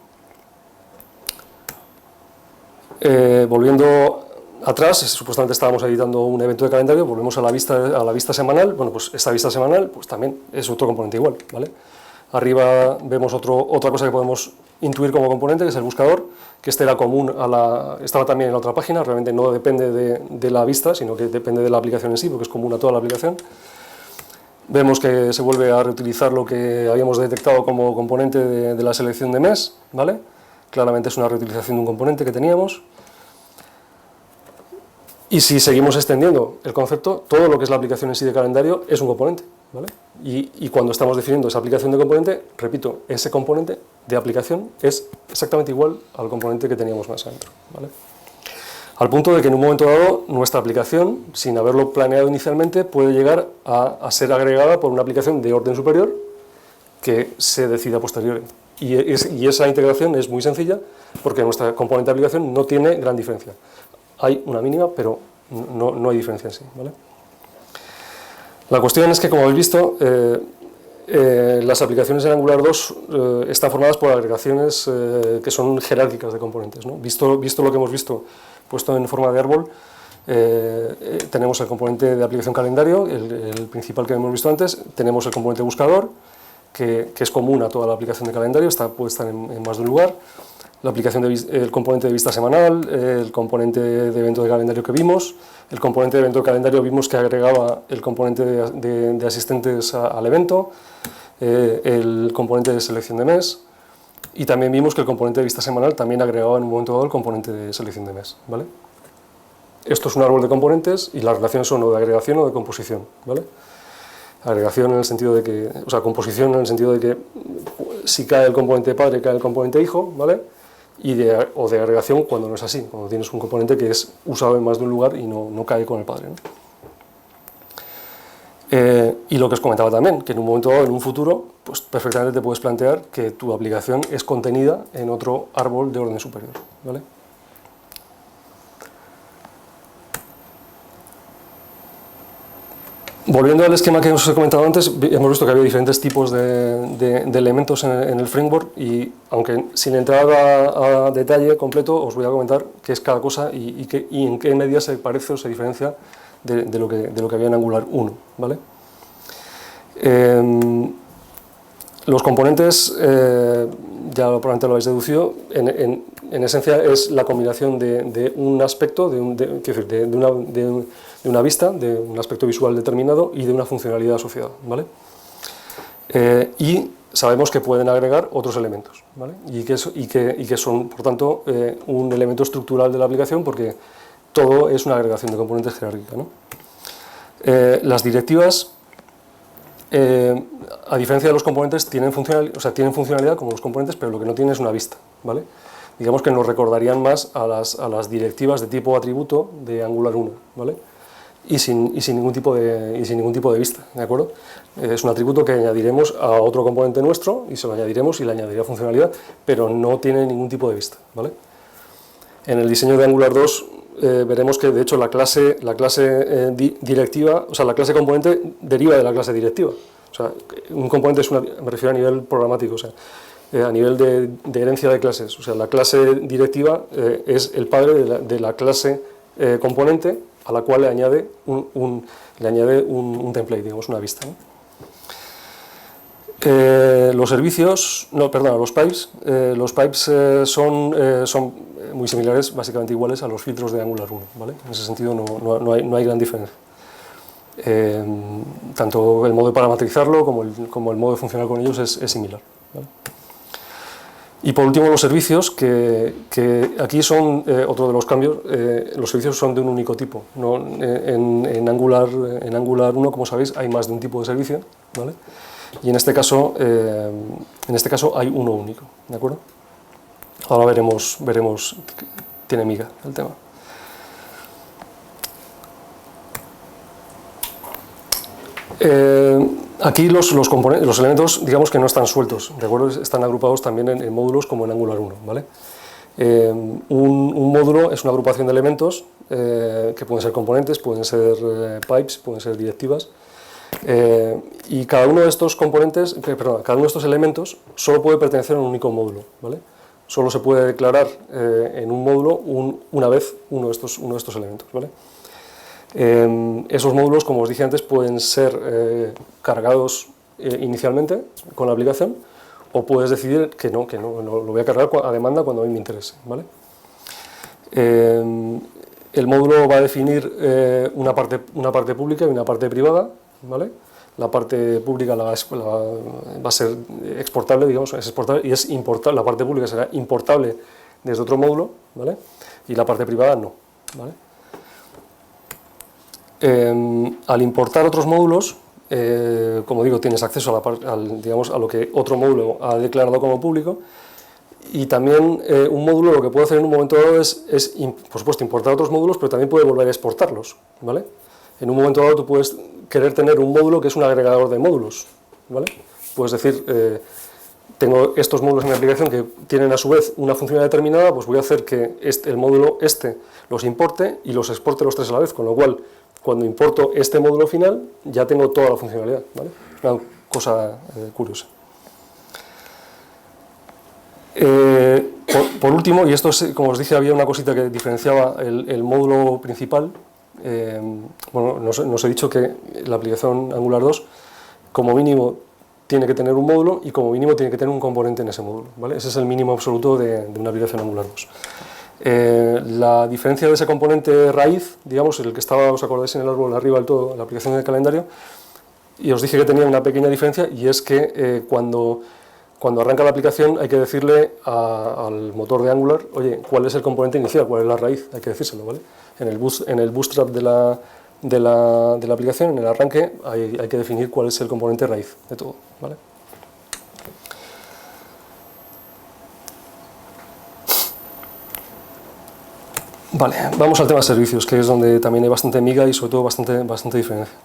Volviendo atrás, supuestamente estábamos editando un evento de calendario, volvemos a la vista semanal. Bueno, pues esta vista semanal pues también es otro componente igual, ¿vale? Arriba vemos otra cosa que podemos intuir como componente, que es el buscador, que este era común estaba también en la otra página, realmente no depende de la vista, sino que depende de la aplicación en sí, porque es común a toda la aplicación. Vemos que se vuelve a reutilizar lo que habíamos detectado como componente de la selección de mes, ¿vale? Claramente es una reutilización de un componente que teníamos. Y si seguimos extendiendo el concepto, todo lo que es la aplicación en sí de calendario es un componente, ¿vale? Y cuando estamos definiendo esa aplicación de componente, repito, ese componente de aplicación es exactamente igual al componente que teníamos más adentro, ¿vale? Al punto de que en un momento dado nuestra aplicación, sin haberlo planeado inicialmente, puede llegar a ser agregada por una aplicación de orden superior que se decida a posteriori. Y esa integración es muy sencilla porque nuestra componente de aplicación no tiene gran diferencia. Hay una mínima, pero no hay diferencia en sí, ¿vale? La cuestión es que, como habéis visto, las aplicaciones en Angular 2 están formadas por agregaciones que son jerárquicas de componentes, ¿no? Visto lo que hemos visto puesto en forma de árbol, tenemos el componente de aplicación calendario, el principal que hemos visto antes, tenemos el componente buscador, que es común a toda la aplicación de calendario, puede estar en más de un lugar, el componente de vista semanal, el componente de evento de calendario que vimos, el componente de evento de calendario vimos que agregaba el componente de asistentes al evento, el componente de selección de mes, y también vimos que el componente de vista semanal también agregaba en un momento dado el componente de selección de mes, ¿vale? Esto es un árbol de componentes y las relaciones son o de agregación o de composición, ¿vale? Agregación en el sentido de que, o sea, composición en el sentido de que si cae el componente padre, cae el componente hijo, ¿vale? O de agregación cuando no es así, cuando tienes un componente que es usado en más de un lugar y no cae con el padre, ¿no? Y lo que os comentaba también, que en un momento dado, en un futuro, pues perfectamente te puedes plantear que tu aplicación es contenida en otro árbol de orden superior, ¿vale? Volviendo al esquema que os he comentado antes, hemos visto que había diferentes tipos de elementos en el framework y, aunque sin entrar a detalle completo, os voy a comentar qué es cada cosa y en qué medida se parece o se diferencia de lo que había en Angular 1, ¿vale? Los componentes, ya probablemente lo habéis deducido, en esencia es la combinación de un aspecto, de una vista, de un aspecto visual determinado y de una funcionalidad asociada, ¿vale? Y sabemos que pueden agregar otros elementos, ¿vale? Y que son, por tanto, un elemento estructural de la aplicación porque todo es una agregación de componentes jerárquica, ¿no? Las directivas, a diferencia de los componentes, tienen funcionalidad como los componentes, pero lo que no tienen es una vista, ¿vale? Digamos que nos recordarían más a las directivas de tipo atributo de Angular 1, ¿vale? Y sin ningún tipo de vista, ¿de acuerdo? Es un atributo que añadiremos a otro componente nuestro y se lo añadiremos y le añadirá funcionalidad, pero no tiene ningún tipo de vista, ¿vale? En el diseño de Angular 2 veremos que, de hecho, la clase directiva, o sea, la clase componente deriva de la clase directiva. O sea, un componente me refiero a nivel programático, o sea, a nivel de herencia de clases. O sea, la clase directiva es el padre de la clase componente, a la cual le añade un template, digamos, una vista, ¿no? Los pipes son muy similares, básicamente iguales a los filtros de Angular 1, ¿vale? En ese sentido no hay gran diferencia. Tanto el modo de parametrizarlo como el modo de funcionar con ellos es similar, ¿vale? Y por último, los servicios, que aquí son otro de los cambios. Los servicios son de un único tipo, ¿no? En Angular 1, como sabéis, hay más de un tipo de servicio, ¿vale? Y en este caso hay uno único, ¿de acuerdo? Ahora veremos, tiene miga el tema. Aquí los elementos, digamos que no están sueltos, ¿de acuerdo? Están agrupados también en módulos como en Angular 1, ¿vale? Un módulo es una agrupación de elementos que pueden ser componentes, pueden ser pipes, pueden ser directivas, y cada uno de estos componentes, cada uno de estos elementos solo puede pertenecer a un único módulo, ¿vale? Solo se puede declarar en un módulo una vez uno de estos elementos, ¿vale? Esos módulos, como os dije antes, pueden ser cargados inicialmente con la aplicación, o puedes decidir que no, lo voy a cargar a demanda cuando a mí me interese, ¿vale? El módulo va a definir una parte pública y una parte privada, ¿vale? La parte pública va a ser exportable, digamos, es exportable, y es importable. La parte pública será importable desde otro módulo, ¿vale? Y la parte privada no, ¿vale? Al importar otros módulos, como digo, tienes acceso digamos, a lo que otro módulo ha declarado como público, y también un módulo lo que puede hacer en un momento dado es, por supuesto, importar otros módulos, pero también puede volver a exportarlos, ¿vale? En un momento dado tú puedes querer tener un módulo que es un agregador de módulos, ¿vale? Puedes decir, tengo estos módulos en mi aplicación que tienen a su vez una funcionalidad determinada, pues voy a hacer que el módulo los importe y los exporte los tres a la vez, con lo cual, cuando importo este módulo final, ya tengo toda la funcionalidad, ¿vale? Una cosa curiosa. Por último, y esto es, como os dije, había una cosita que diferenciaba el módulo principal. Bueno, nos he dicho que la aplicación Angular 2, como mínimo, tiene que tener un módulo y como mínimo tiene que tener un componente en ese módulo, ¿vale? Ese es el mínimo absoluto de una aplicación Angular 2. La diferencia de ese componente raíz, digamos, el que estaba, os acordáis, en el árbol arriba del todo, la aplicación del calendario, y os dije que tenía una pequeña diferencia, y es que cuando arranca la aplicación hay que decirle al motor de Angular, oye, ¿cuál es el componente inicial? ¿Cuál es la raíz? Hay que decírselo, ¿vale? En el bootstrap de la aplicación, en el arranque, hay que definir cuál es el componente raíz de todo, ¿vale? Vale, vamos al tema de servicios, que es donde también hay bastante miga y sobre todo bastante diferencia.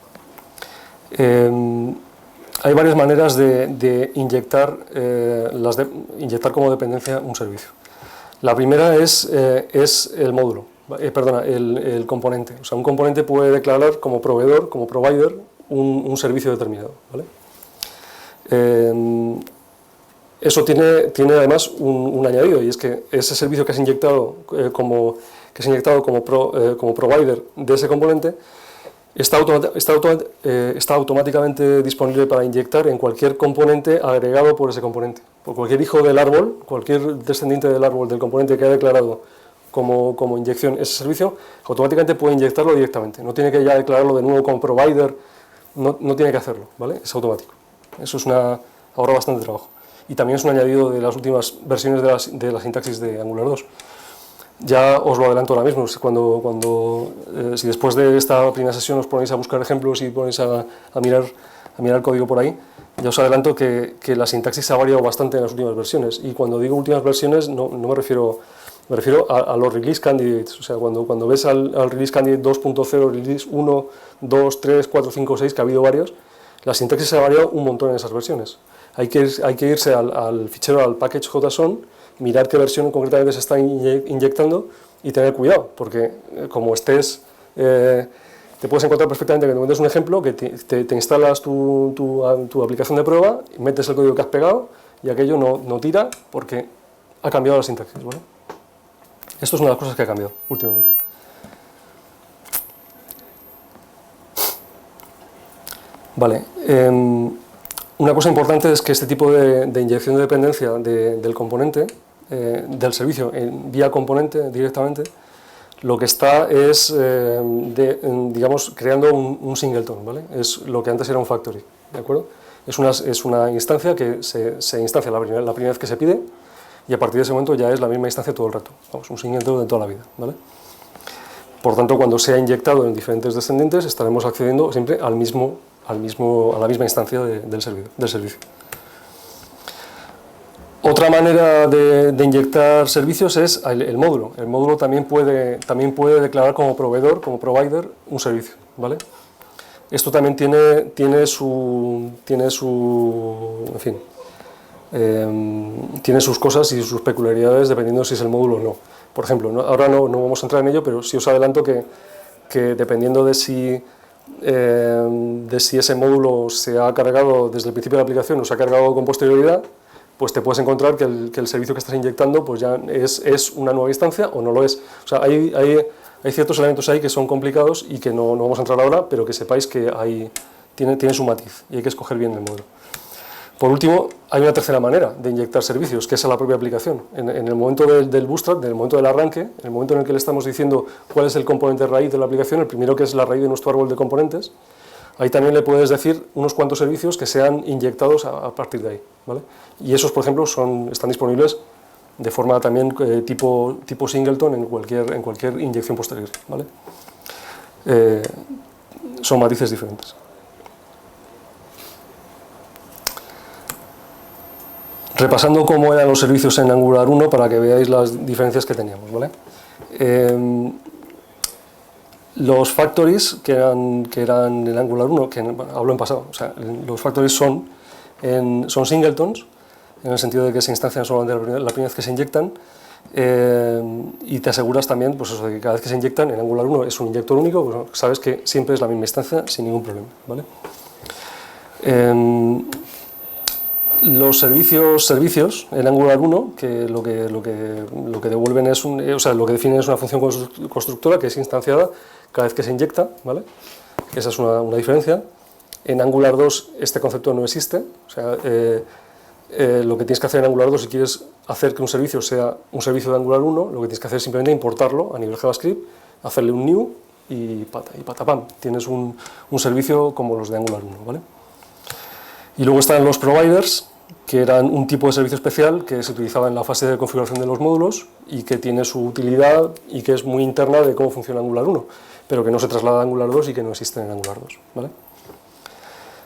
Hay varias maneras de inyectar como dependencia un servicio. La primera es el módulo, el componente. O sea, un componente puede declarar como proveedor, como provider, un servicio determinado, ¿vale? Eso tiene además un añadido, y es que ese servicio que has inyectado como provider de ese componente está automáticamente disponible para inyectar en cualquier componente agregado por ese componente. Por cualquier hijo del árbol, cualquier descendiente del árbol del componente que ha declarado como inyección ese servicio, automáticamente puede inyectarlo directamente. No tiene que ya declararlo de nuevo como provider, no tiene que hacerlo, ¿vale? Es automático. Eso ahorra bastante trabajo. Y también es un añadido de las últimas versiones de la sintaxis de Angular 2. Ya os lo adelanto ahora mismo, si después de esta primera sesión os ponéis a buscar ejemplos y ponéis a mirar el código por ahí, ya os adelanto que la sintaxis ha variado bastante en las últimas versiones. Y cuando digo últimas versiones no me refiero a los release candidates. O sea, cuando ves al release candidate 2.0, release 1, 2, 3, 4, 5, 6, que ha habido varios, la sintaxis ha variado un montón en esas versiones. Hay que irse al fichero, al package JSON, mirar qué versión concretamente se está inyectando y tener cuidado, porque como te puedes encontrar perfectamente que te metes un ejemplo, que te instalas tu aplicación de prueba, metes el código que has pegado y aquello no tira porque ha cambiado la sintaxis, ¿vale? Esto es una de las cosas que ha cambiado últimamente. Vale. Una cosa importante es que este tipo de inyección de dependencia del componente, del servicio vía componente directamente, lo que está es, digamos, creando un singleton, ¿vale? Es lo que antes era un factory, ¿de acuerdo? Es una instancia que se instancia la primera vez que se pide, y a partir de ese momento ya es la misma instancia todo el rato. Vamos, un singleton de toda la vida, ¿vale? Por tanto, cuando sea inyectado en diferentes descendientes, estaremos accediendo siempre a la misma instancia del servicio. Otra manera de inyectar servicios es el módulo. El módulo también puede declarar como proveedor, como provider, un servicio, ¿vale? Esto también tiene sus cosas y sus peculiaridades dependiendo si es el módulo o no. Por ejemplo, ahora no vamos a entrar en ello, pero sí os adelanto que dependiendo de si ese módulo se ha cargado desde el principio de la aplicación o se ha cargado con posterioridad, pues te puedes encontrar que el servicio que estás inyectando pues ya es una nueva instancia o no lo es. O sea, hay ciertos elementos ahí que son complicados y que no vamos a entrar ahora, pero que sepáis que tiene su matiz y hay que escoger bien el módulo. Por último, hay una tercera manera de inyectar servicios, que es a la propia aplicación. En el momento del bootstrap, en el momento del arranque, en el momento en el que le estamos diciendo cuál es el componente raíz de la aplicación, el primero que es la raíz de nuestro árbol de componentes, ahí también le puedes decir unos cuantos servicios que sean inyectados a partir de ahí, ¿vale? Y esos, por ejemplo, están disponibles de forma también tipo singleton en cualquier inyección posterior, ¿vale? son matices diferentes. Repasando cómo eran los servicios en Angular 1 para que veáis las diferencias que teníamos, ¿vale? Los factories que eran en Angular 1, que bueno, hablo en pasado, o sea, los factories son singletons, en el sentido de que se instancian solamente la primera vez que se inyectan, y te aseguras también pues eso, de que cada vez que se inyectan en Angular 1 es un inyector único, pues sabes que siempre es la misma instancia sin ningún problema, ¿vale? Los servicios en Angular 1, que lo que devuelven es o sea, lo que definen es una función constructora que es instanciada cada vez que se inyecta, ¿vale? Esa es una diferencia. En Angular 2 este concepto no existe, o sea, lo que tienes que hacer en Angular 2 si quieres hacer que un servicio sea un servicio de Angular 1, lo que tienes que hacer es simplemente importarlo a nivel JavaScript, hacerle un new y patapam, tienes un servicio como los de Angular 1, ¿vale? Y luego están los providers, que eran un tipo de servicio especial que se utilizaba en la fase de configuración de los módulos y que tiene su utilidad y que es muy interna de cómo funciona Angular 1, pero que no se traslada a Angular 2 y que no existe en Angular 2, ¿vale?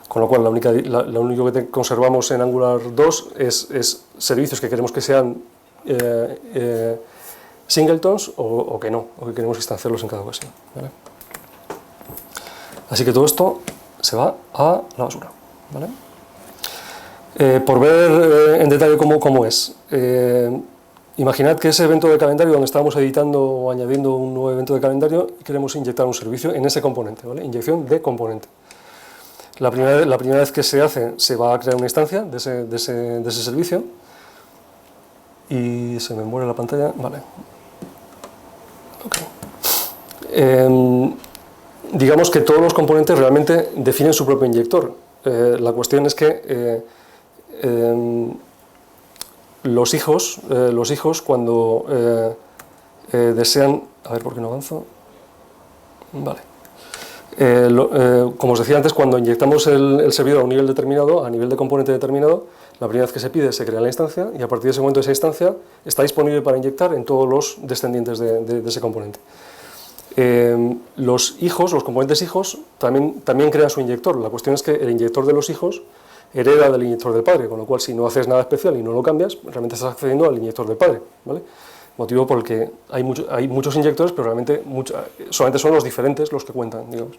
Con lo cual, lo único que conservamos en Angular 2 es servicios que queremos que sean singletons o que no, o que queremos instanciarlos en cada ocasión, ¿vale? Así que todo esto se va a la basura, ¿vale? Por ver en detalle cómo es, imaginad que ese evento de calendario donde estábamos editando o añadiendo un nuevo evento de calendario y queremos inyectar un servicio en ese componente, ¿vale? Inyección de componente. La primera vez que se hace, se va a crear una instancia de ese servicio y se me muere la pantalla, vale. Okay. Digamos que todos los componentes realmente definen su propio inyector. La cuestión es que los hijos cuando desean... A ver, ¿por qué no avanzo? Vale. Como os decía antes, cuando inyectamos el servidor a un nivel determinado, a nivel de componente determinado, la primera vez que se pide se crea la instancia y a partir de ese momento esa instancia está disponible para inyectar en todos los descendientes de ese componente. Los componentes hijos, también crean su inyector. La cuestión es que el inyector de los hijos hereda del inyector del padre, con lo cual si no haces nada especial y no lo cambias, realmente estás accediendo al inyector del padre, ¿vale? Motivo por el que hay muchos inyectores, pero realmente solamente son los diferentes los que cuentan, digamos.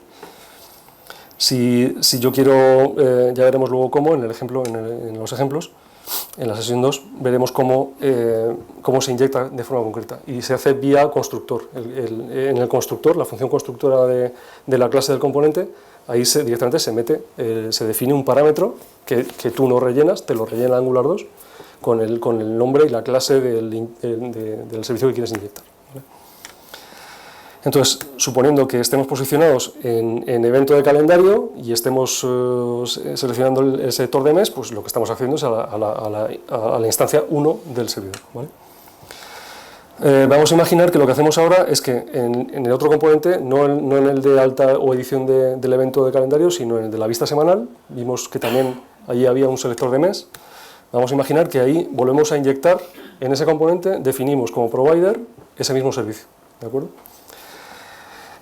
Si yo quiero, ya veremos luego cómo, en los ejemplos, en la sesión 2, veremos cómo se inyecta de forma concreta y se hace vía constructor. En el constructor, la función constructora de la clase del componente, ahí directamente se define un parámetro que tú no rellenas, te lo rellena Angular 2 con el nombre y la clase del servicio que quieres inyectar, ¿vale? Entonces, suponiendo que estemos posicionados en evento de calendario y estemos seleccionando el sector de mes, pues lo que estamos haciendo es a la instancia 1 del servidor, ¿vale? Vamos a imaginar que lo que hacemos ahora es que en el otro componente, no en el de alta o edición del evento de calendario, sino en el de la vista semanal, vimos que también allí había un selector de mes. Vamos a imaginar que ahí volvemos a inyectar en ese componente, definimos como provider ese mismo servicio, ¿de acuerdo?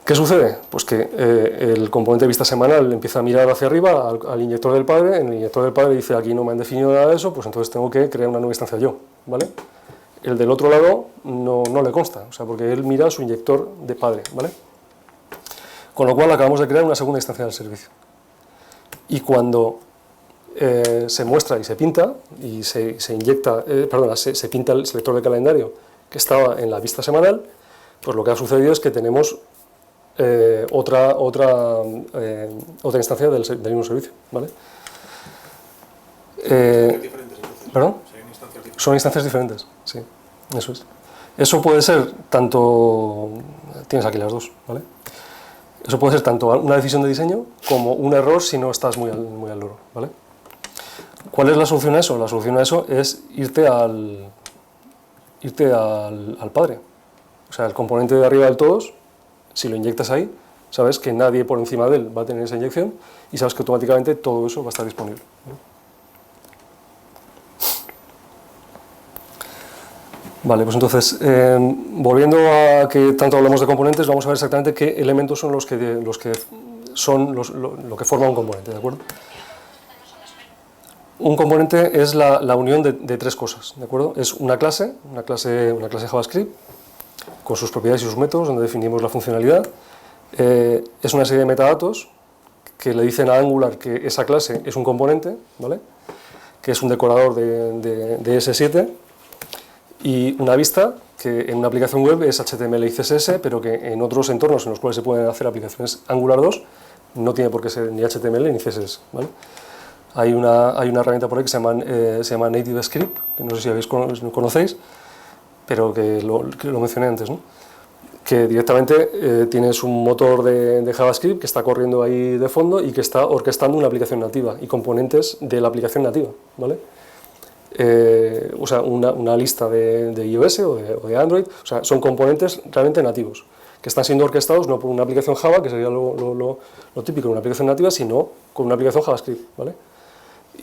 ¿Qué sucede? Pues que el componente de vista semanal empieza a mirar hacia arriba al inyector del padre, en el inyector del padre dice aquí no me han definido nada de eso, pues entonces tengo que crear una nueva instancia yo, ¿vale? El del otro lado no le consta, o sea, porque él mira su inyector de padre, ¿vale? Con lo cual acabamos de crear una segunda instancia del servicio. Y cuando se muestra y se pinta, y se inyecta, se pinta el selector de calendario que estaba en la vista semanal, pues lo que ha sucedido es que tenemos otra instancia del mismo servicio, ¿vale? ¿Perdón? Son instancias diferentes, sí, eso es. Eso puede ser tanto, tienes aquí las dos, ¿vale? Eso puede ser tanto una decisión de diseño como un error si no estás muy al loro, ¿vale? ¿Cuál es la solución a eso? La solución a eso es irte al padre. O sea, el componente de arriba del todos, si lo inyectas ahí, sabes que nadie por encima de él va a tener esa inyección y sabes que automáticamente todo eso va a estar disponible, ¿no? Vale, pues entonces, volviendo a que tanto hablamos de componentes, vamos a ver exactamente qué elementos son los que son lo que forma un componente, ¿de acuerdo? Un componente es la unión de tres cosas, ¿de acuerdo? Es una clase JavaScript, con sus propiedades y sus métodos, donde definimos la funcionalidad. Es una serie de metadatos que le dicen a Angular que esa clase es un componente, ¿vale? Que es un decorador de S7, y una vista que en una aplicación web es HTML y CSS, pero que en otros entornos en los cuales se pueden hacer aplicaciones Angular 2 no tiene por qué ser ni HTML ni CSS, ¿vale? Hay una herramienta por ahí que se llama Native Script, que no sé si conocéis, pero que lo mencioné antes, ¿no? Que directamente tienes un motor de JavaScript que está corriendo ahí de fondo y que está orquestando una aplicación nativa y componentes de la aplicación nativa, ¿vale? O sea, una lista de iOS o de Android, o sea, son componentes realmente nativos, que están siendo orquestados no por una aplicación Java, que sería lo típico de una aplicación nativa, sino con una aplicación JavaScript, ¿vale?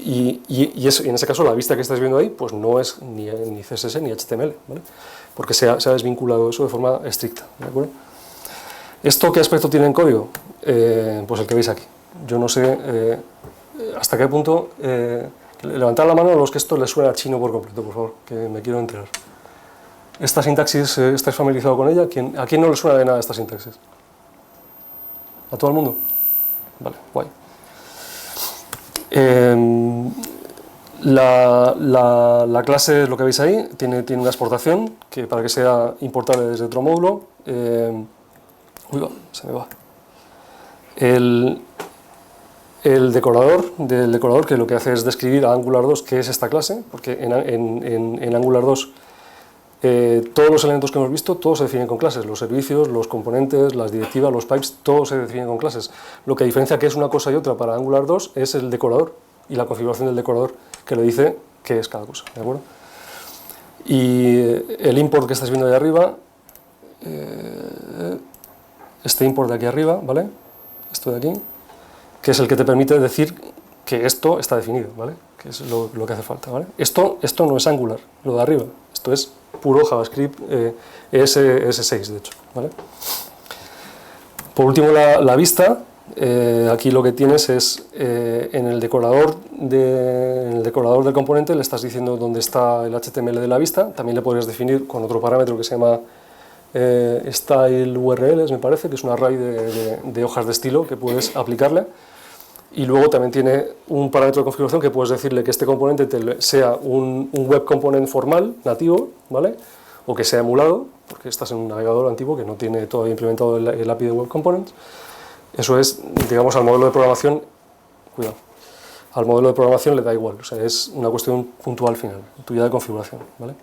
Y en ese caso la vista que estáis viendo ahí pues no es ni CSS ni HTML, ¿vale? Porque se ha desvinculado eso de forma estricta, ¿de acuerdo? ¿Esto qué aspecto tiene en código? Pues el que veis aquí. Yo no sé hasta qué punto... levantad la mano a los que esto les suena chino por completo, por favor, que me quiero enterar. ¿Esta sintaxis estáis familiarizado con ella? ¿A quién no le suena de nada esta sintaxis? ¿A todo el mundo? Vale, guay. La clase, lo que veis ahí, tiene una exportación que para que sea importable desde otro módulo. Uy, se me va. El decorador, que lo que hace es describir a Angular 2 qué es esta clase, porque en Angular 2 todos los elementos que hemos visto, todos se definen con clases, los servicios, los componentes, las directivas, los pipes, todos se definen con clases. Lo que diferencia que es una cosa y otra para Angular 2 es el decorador y la configuración del decorador que le dice qué es cada cosa, ¿de acuerdo? Y el import que estáis viendo ahí arriba, este import de aquí arriba, ¿vale? Esto de aquí, que es el que te permite decir que esto está definido, ¿vale? Que es lo que hace falta, ¿vale? Esto no es Angular, lo de arriba, esto es puro JavaScript ES6, de hecho, ¿vale? Por último, la vista, aquí lo que tienes es, en el decorador del componente le estás diciendo dónde está el HTML de la vista, también le podrías definir con otro parámetro que se llama style URLs, me parece, que es un array de hojas de estilo que puedes aplicarle. Y luego también tiene un parámetro de configuración que puedes decirle que este componente sea un web component formal, nativo, ¿vale? O que sea emulado, porque estás en un navegador antiguo que no tiene todavía implementado el API de web components. Eso es, digamos, al modelo de programación, cuidado, al modelo de programación le da igual, o sea, es una cuestión puntual final, tuya de configuración, ¿vale?